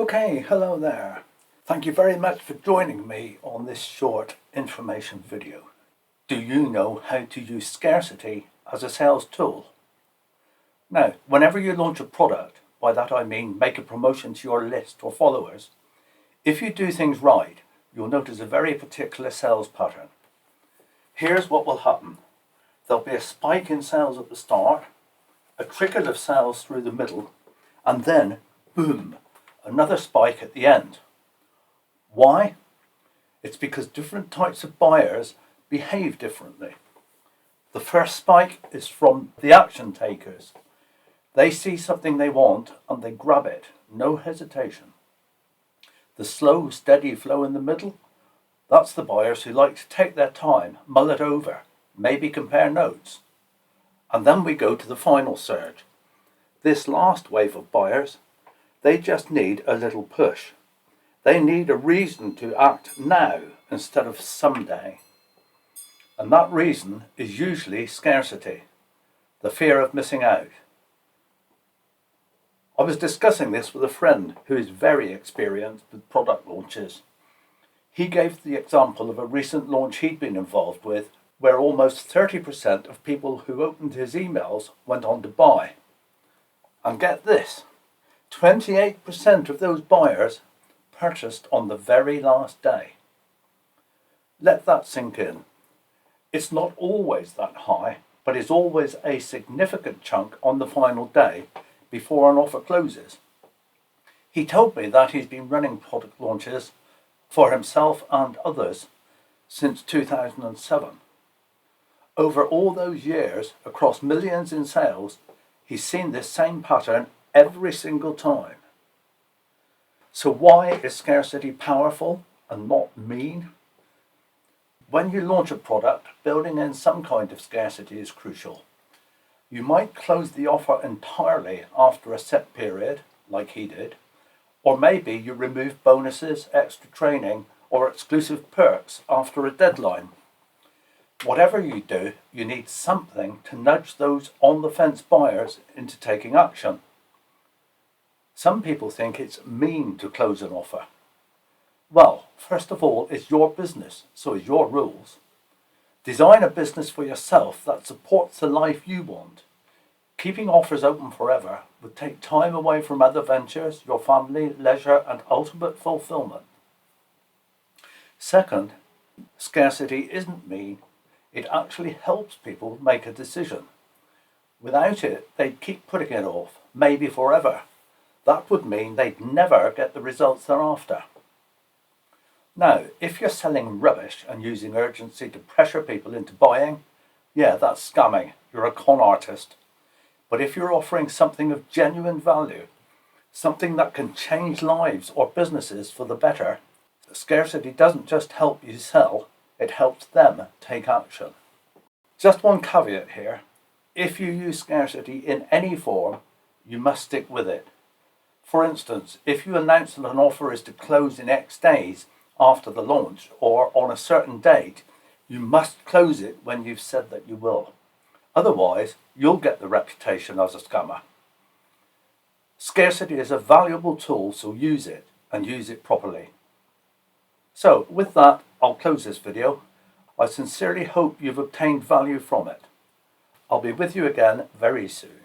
Okay, hello there. Thank you very much for joining me on this short information video. Do you know how to use scarcity as a sales tool? Now, whenever you launch a product, by that I mean make a promotion to your list or followers, if you do things right, you'll notice a very particular sales pattern. Here's what will happen. There'll be a spike in sales at the start, a trickle of sales through the middle, and then, boom, another spike at the end. Why? It's because different types of buyers behave differently. The first spike is from the action takers. They see something they want and they grab it, no hesitation. The slow, steady flow in the middle, that's the buyers who like to take their time, mull it over, maybe compare notes. And then we go to the final surge. This last wave of buyers, they just need a little push. They need a reason to act now instead of someday. And that reason is usually scarcity, the fear of missing out. I was discussing this with a friend who is very experienced with product launches. He gave the example of a recent launch he'd been involved with, where almost 30% of people who opened his emails went on to buy. And get this, 28% of those buyers purchased on the very last day. Let that sink in. It's not always that high, but it's always a significant chunk on the final day before an offer closes. He told me that he's been running product launches for himself and others since 2007. Over all those years, across millions in sales, he's seen this same pattern every single time. So why is scarcity powerful and not mean? When you launch a product, building in some kind of scarcity is crucial. You might close the offer entirely after a set period, like he did, or maybe you remove bonuses, extra training, or exclusive perks after a deadline. Whatever you do, you need something to nudge those on-the-fence buyers into taking action. Some people think it's mean to close an offer. Well, first of all, it's your business, so it's your rules. Design a business for yourself that supports the life you want. Keeping offers open forever would take time away from other ventures, your family, leisure, and ultimate fulfillment. Second, scarcity isn't mean. It actually helps people make a decision. Without it, they'd keep putting it off, maybe forever. That would mean they'd never get the results they're after. Now, if you're selling rubbish and using urgency to pressure people into buying, yeah, that's scamming. You're a con artist. But if you're offering something of genuine value, something that can change lives or businesses for the better, scarcity doesn't just help you sell, it helps them take action. Just one caveat here. If you use scarcity in any form, you must stick with it. For instance, if you announce that an offer is to close in X days after the launch or on a certain date, you must close it when you've said that you will. Otherwise, you'll get the reputation as a scammer. Scarcity is a valuable tool, so use it and use it properly. So with that, I'll close this video. I sincerely hope you've obtained value from it. I'll be with you again very soon.